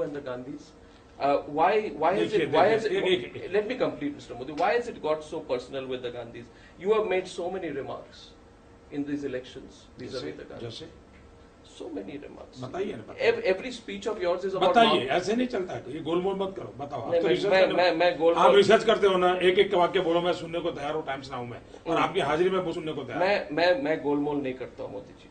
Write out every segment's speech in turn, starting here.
and the Gandhis? Why has it? Let me complete, Mr. Modi. Why has it got so personal with the Gandhis? You have made so many remarks in these elections vis-a-vis the Gandhis. So many remarks. बताइए ना. Every speech of yours is about. बताइए, ऐसे नहीं चलता है. ये गोलमोल मत करो. बताओ. आप तो रिसर्च करते हो. मैं गोलमोल. आप रिसर्च करते हो ना. एक वाक्य बोलो, मैं सुनने को तैयार हूँ. टाइम्स नाउ में. और आपकी हाजिरी में वो सुनने को तैयार. मैं गोलमोल नहीं करता हूँ मोदी जी.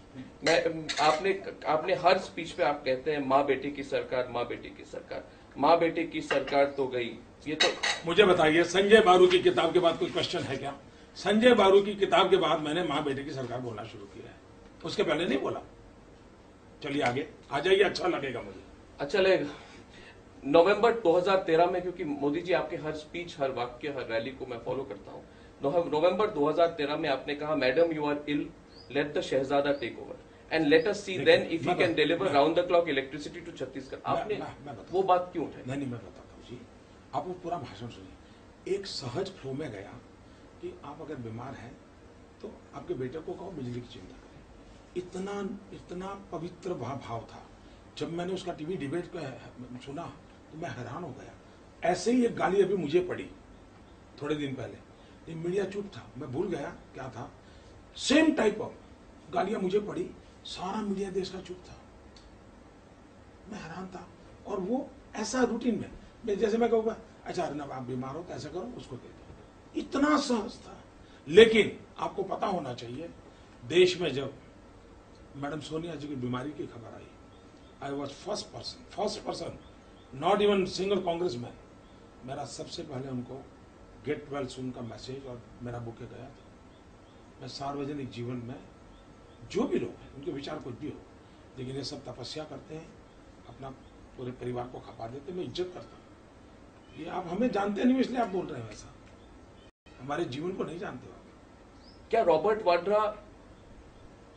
आपने हर स्पीच पे आप कहते हैं माँ बेटी की सरकार, माँ बेटी की सरकार. माँ बेटी की सरकार तो गई. ये तो मुझे बताइए, संजय बारू की किताब के बाद कोई क्वेश्चन है क्या? संजय बारू की किताब के बाद मैंने माँ बेटी की सरकार बोलना शुरू किया है. उसके पहले नहीं बोला. चलिए आगे आ जाइए, अच्छा लगेगा मुझे. अच्छा लगेगा. नवंबर 2013 में, क्योंकि मोदी जी आपके हर स्पीच, हर वाक्य, हर रैली को मैं फॉलो करता हूं. नवंबर 2013 में आपने कहा, madam you are ill, let the शहजादा take over and let us see then if he can deliver round the clock electricity to Chhattisgarh. आपने वो बात क्यों उठाई? नहीं, मैं बताता हूँ जी. आप वो पूरा भाषण सुनिए. एक सहज फ्लो में गया कि आप अगर बीमार हैं तो आपके बेटे को कहो बिजली की चिंता करें. इतना पवित्र भाव था. जब मैंने उसका टीवी डिबेट सुना तो मैं हैरान हो गया. ऐसे ही एक गाली अभी मुझे पड़ी थोड़े दिन पहले. ये मीडिया चुप था, मैं भूल गया क्या था. सेम टाइप ऑफ गालियां मुझे पड़ी. सारा मीडिया देश का चुप था. मैं हैरान था. और वो ऐसा रूटीन में जैसे मैं कहूँगा, अच्छा अर्नब आप बीमार हो तो ऐसा करो, उसको दे दो. इतना सहज था. लेकिन आपको पता होना चाहिए, देश में जब मैडम सोनिया जी की बीमारी की खबर आई, I was first person, not even single congressman. मेरा सबसे पहले उनको गेट वेल सून का मैसेज और मेरा बुके गया था. मैं सार्वजनिक जीवन में जो भी लोग हैं, उनके विचार कुछ भी हो, लेकिन ये सब तपस्या करते हैं, अपना पूरे परिवार को खपा देते हैं. मैं इज्जत करता हूँ. ये आप हमें जानते नहीं, इसलिए आप बोल रहे हैं वैसा. हमारे जीवन को नहीं जानते हो. क्या रॉबर्ट वाड्रा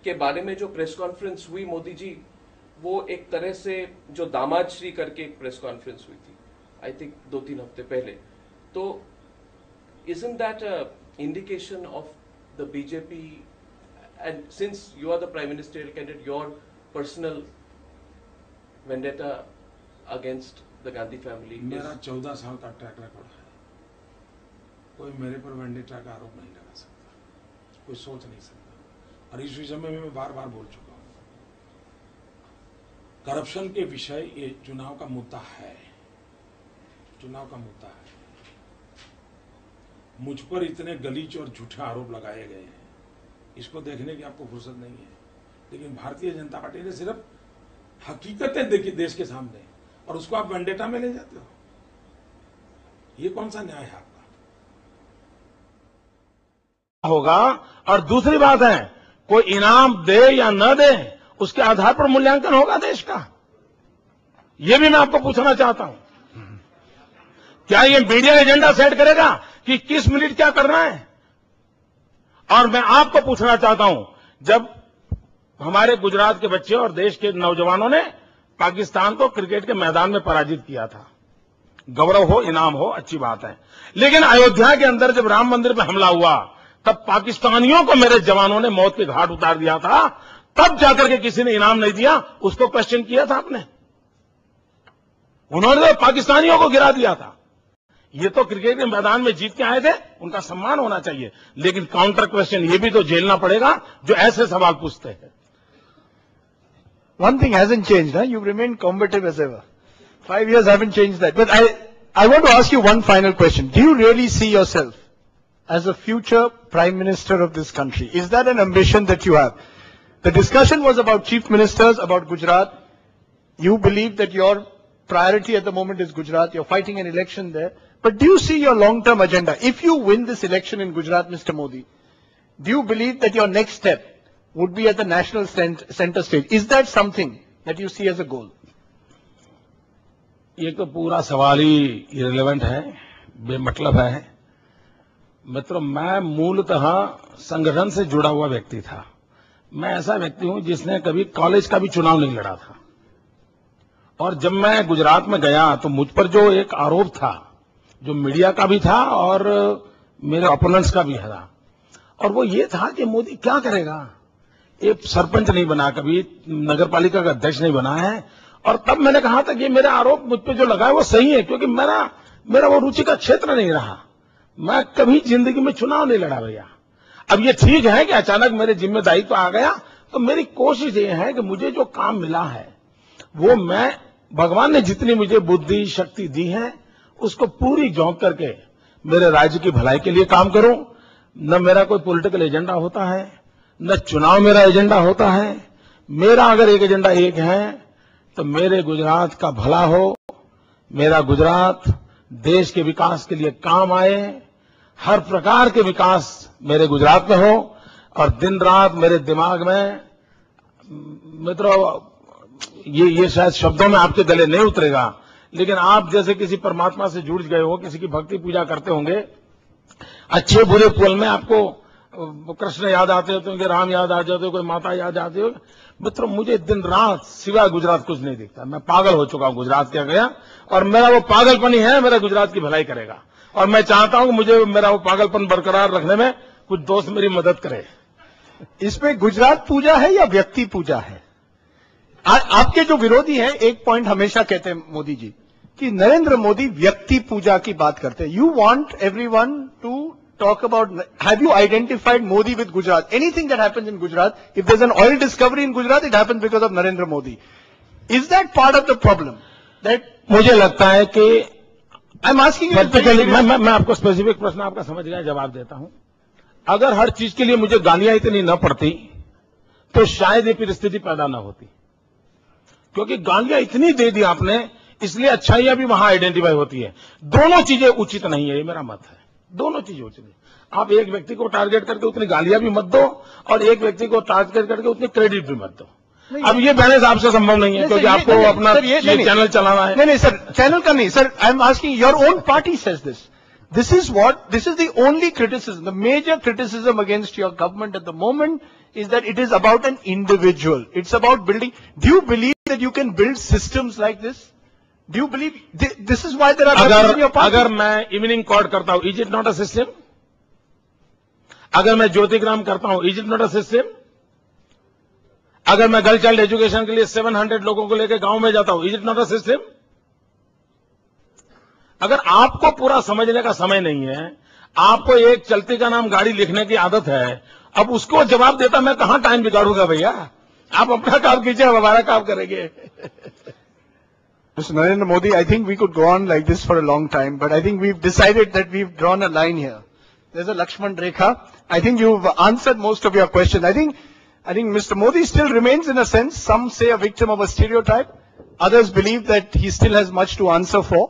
के बारे में जो प्रेस कॉन्फ्रेंस हुई मोदी जी, वो एक तरह से जो दामाद श्री करके एक प्रेस कॉन्फ्रेंस हुई थी, आई थिंक 2-3 हफ्ते पहले, तो isn't that a indication of the BJP, and since you are the prime ministerial candidate, your personal vendetta against the Gandhi family? मेरा 14 साल का ट्रैक रिकॉर्ड है. कोई मेरे पर वेंडेटा का आरोप नहीं लगा सकता, कोई सोच नहीं सकता. और इस विषय में मैं बार बार बोल चुका हूं. करप्शन के विषय ये चुनाव का मुद्दा है. चुनाव का मुद्दा है. मुझ पर इतने गलीच और झूठे आरोप लगाए गए हैं, इसको देखने की आपको फुर्सत नहीं है. लेकिन भारतीय जनता पार्टी ने सिर्फ हकीकतें देखी देश के सामने, और उसको आप वेंडेटा में ले जाते हो. ये कौन सा न्याय है आपका? होगा. और दूसरी बात है, कोई इनाम दे या न दे, उसके आधार पर मूल्यांकन होगा देश का. यह भी मैं आपको पूछना चाहता हूं. क्या ये मीडिया एजेंडा सेट करेगा कि किस मिनट क्या करना है? और मैं आपको पूछना चाहता हूं, जब हमारे गुजरात के बच्चे और देश के नौजवानों ने पाकिस्तान को क्रिकेट के मैदान में पराजित किया था, गौरव हो, इनाम हो, अच्छी बात है. लेकिन अयोध्या के अंदर जब राम मंदिर पर हमला हुआ, तब पाकिस्तानियों को मेरे जवानों ने मौत के घाट उतार दिया था. तब जाकर के किसी ने इनाम नहीं दिया, उसको क्वेश्चन किया था आपने? उन्होंने तो पाकिस्तानियों को गिरा दिया था. ये तो क्रिकेट के मैदान में जीत के आए थे, उनका सम्मान होना चाहिए. लेकिन काउंटर क्वेश्चन ये भी तो झेलना पड़ेगा जो ऐसे सवाल पूछते हैं. One thing hasn't changed, huh? You've remained combative as ever. 5 years haven't changed that. But I want to ask you one final question. Do you really see yourself as a future Prime Minister of this country? Is that an ambition that you have? The discussion was about Chief Ministers, about Gujarat. You believe that your priority at the moment is Gujarat. You're fighting an election there. But do you see your long-term agenda? If you win this election in Gujarat, Mr. Modi, do you believe that your next step would be at the national center stage? Is that something that you see as a goal? ये तो पूरा सवाल ही irrelevant है, बेमतलब है. मित्रों, मैं मूलतः संगठन से जुड़ा हुआ व्यक्ति था. मैं ऐसा व्यक्ति हूं जिसने कभी कॉलेज का भी चुनाव नहीं लड़ा था. और जब मैं गुजरात में गया तो मुझ पर जो एक आरोप था, जो मीडिया का भी था और मेरे ओपोनेंट्स का भी था, और वो ये था कि मोदी क्या करेगा. एक सरपंच नहीं बना, कभी नगर पालिका का अध्यक्ष नहीं बना है, और तब मैंने कहा था कि ये मेरा आरोप मुझ पे जो लगा है वो सही है, क्योंकि मेरा वो रुचि का क्षेत्र नहीं रहा। मैं कभी जिंदगी में चुनाव नहीं लड़ा भैया। अब ये ठीक है कि अचानक मेरे जिम्मेदारी तो आ गया, तो मेरी कोशिश ये है कि मुझे जो काम मिला है वो मैं, भगवान ने जितनी मुझे बुद्धि शक्ति दी है, उसको पूरी झोंक करके मेरे राज्य की भलाई के लिए काम करूं। न मेरा कोई पॉलिटिकल एजेंडा होता है, न चुनाव मेरा एजेंडा होता है। मेरा अगर एक एजेंडा एक है तो मेरे गुजरात का भला हो, मेरा गुजरात देश के विकास के लिए काम आए, हर प्रकार के विकास मेरे गुजरात में हो। और दिन रात मेरे दिमाग में, मित्रों, ये शायद शब्दों में आपके गले नहीं उतरेगा, लेकिन आप जैसे किसी परमात्मा से जुड़ गए हो, किसी की भक्ति पूजा करते होंगे, अच्छे बुरे पल में आपको कृष्ण याद आते होते, राम याद आ जाते हो, कोई माता याद आती हो। मित्रों, मुझे दिन रात सिवाय गुजरात कुछ नहीं दिखता। मैं पागल हो चुका हूं गुजरात के गया, और मेरा वो पागलपन ही है मेरा गुजरात की भलाई करेगा। और मैं चाहता हूं कि मुझे मेरा वो पागलपन बरकरार रखने में कुछ दोस्त मेरी मदद करे। इसमें गुजरात पूजा है या व्यक्ति पूजा है? आपके जो विरोधी हैं एक पॉइंट हमेशा कहते हैं मोदी जी कि नरेंद्र मोदी व्यक्ति पूजा की बात करते हैं। You want everyone to talk about, have you identified Modi with Gujarat? Anything that happens in Gujarat, if there's an oil discovery in Gujarat, it happens because of Narendra Modi. Is that part of the problem? That मुझे लगता है कि I'm asking you, मैं आपको specific प्रश्न आपका समझ गया, जवाब देता हूं। अगर हर चीज के लिए मुझे गालियां इतनी न पड़ती तो शायद ये परिस्थिति पैदा न होती, क्योंकि गालियां इतनी दे दी आपने, इसलिए अच्छाइयां भी वहां आइडेंटिफाई होती है। दोनों चीजें उचित नहीं है, ये मेरा मत है। दोनों चीजें उचित है। आप एक व्यक्ति को टारगेट करके उतनी गालियां भी मत दो, और एक व्यक्ति को टारगेट करके उतनी क्रेडिट भी मत दो। अब ये बैलेंस आपसे संभव नहीं है, क्योंकि आपको अपना ये चैनल चलाना है। नहीं सर, चैनल का नहीं sir, I am asking, your own party says this. This is the only criticism, the major criticism against your government at the moment is that it is about an individual. It's about building. Do you believe that you can build systems like this? Do you believe this is why there are problems in your party? अगर मैं evening cord करता हूं, is it not a system? अगर मैं ज्योतिग्राम करता हूं, is it not a system? अगर मैं गर्ल चाइल्ड एजुकेशन के लिए 700 लोगों को लेकर गांव में जाता हूं, is it not a system? अगर आपको पूरा समझने का समय नहीं है, आपको एक चलती का नाम गाड़ी लिखने की आदत है, अब उसको जवाब देता मैं कहां टाइम बिगाड़ूंगा भैया? आप अपना काम कीजिए, हम हमारा काम करेंगे। Mr. Narendra Modi, I think we could go on like this for a long time, but I think we've decided that we've drawn a line here. There's a Lakshman Rekha. I think you've answered most of your questions. I think Mr. Modi still remains, in a sense, some say a victim of a stereotype. Others believe that he still has much to answer for.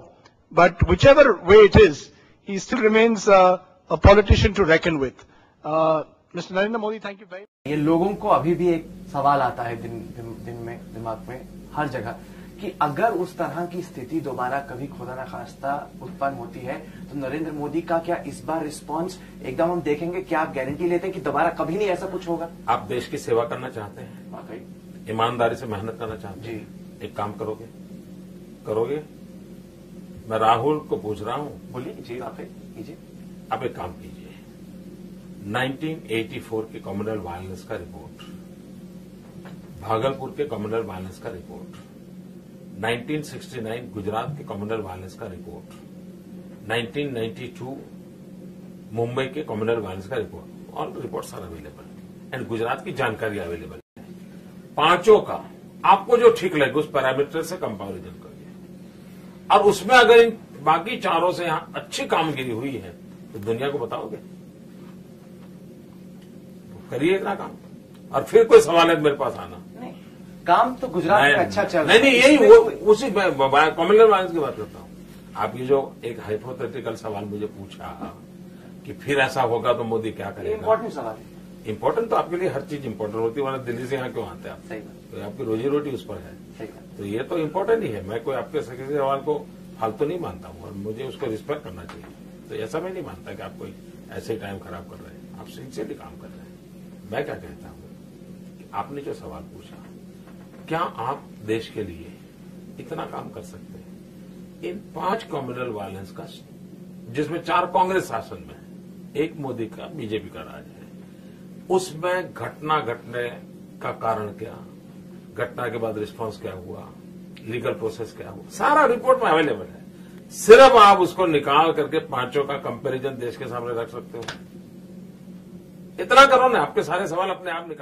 But whichever way it is, he still remains a politician to reckon with. Mr. Narendra Modi, thank you very much. ये लोगों को अभी भी एक सवाल आता है दिन में, दिमाग में, हर जगह, कि अगर उस तरह की स्थिति दोबारा कभी खुदा न खास्ता उत्पन्न होती है, तो नरेंद्र मोदी का क्या इस बार रिस्पांस एकदम हम देखेंगे? क्या आप गारंटी लेते हैं कि दोबारा कभी नहीं ऐसा कुछ होगा? आप देश की सेवा करना चाहते हैं, वाकई ईमानदारी से मेहनत करना चाहते हैं जी, एक काम करोगे? मैं राहुल को पूछ रहा हूं, बोलिए जी, आप कीजिए। आप एक काम कीजिए, 1984 के कम्युनल वायलेंस का रिपोर्ट, भागलपुर के कम्युनल वायलेंस का रिपोर्ट, 1969 गुजरात के कम्युनल वायलेंस का रिपोर्ट, 1992 मुंबई के कम्युनल वायलेंस का रिपोर्ट, और reports are available and Gujarat की जानकारी अवेलेबल है। पांचों का आपको जो ठीक लगे उस पैरामीटर से कंपैरिजन करिए, और उसमें अगर इन बाकी चारों से यहां अच्छी कामगिरी हुई है तो दुनिया को बताओगे, तो करिए इतना काम, और फिर कोई सवाल है मेरे पास आना। नहीं, काम तो गुजरात में अच्छा चल रहा है। नहीं, यही उसी कम्युनल वायलेंस की बात करता हूं। आप ये जो एक हाइपोथेटिकल सवाल मुझे पूछा कि फिर ऐसा होगा तो मोदी क्या करेगा, इंपॉर्टेंट सवाल है। इंपॉर्टेंट तो आपके लिए हर चीज इंपॉर्टेंट होती है, वरना दिल्ली से यहां क्यों आते हैं आप? सही बात, तो आपकी रोजी रोटी उस पर है। सही बात। तो ये तो इम्पोर्टेंट ही है। मैं कोई आपके किसी सवाल को फालतू नहीं मानता हूं, और मुझे उसको रिस्पेक्ट करना चाहिए। तो ऐसा मैं नहीं मानता कि आप कोई ऐसे ही टाइम खराब कर रहे हैं, आप सिंसियरली काम कर रहे हैं। मैं क्या कहता हूं कि आपने जो सवाल पूछा, क्या आप देश के लिए इतना काम कर सकते हैं? इन 5 कम्युनल वायलेंस का, जिसमें 4 कांग्रेस शासन में, एक मोदी का बीजेपी का राज है, उसमें घटना घटने का कारण क्या, घटना के बाद रिस्पांस क्या हुआ, लीगल प्रोसेस क्या हुआ, सारा रिपोर्ट में अवेलेबल है। सिर्फ आप उसको निकाल करके पांचों का कंपैरिजन देश के सामने रख सकते हो। इतना करो ना, आपके सारे सवाल अपने आप निकाल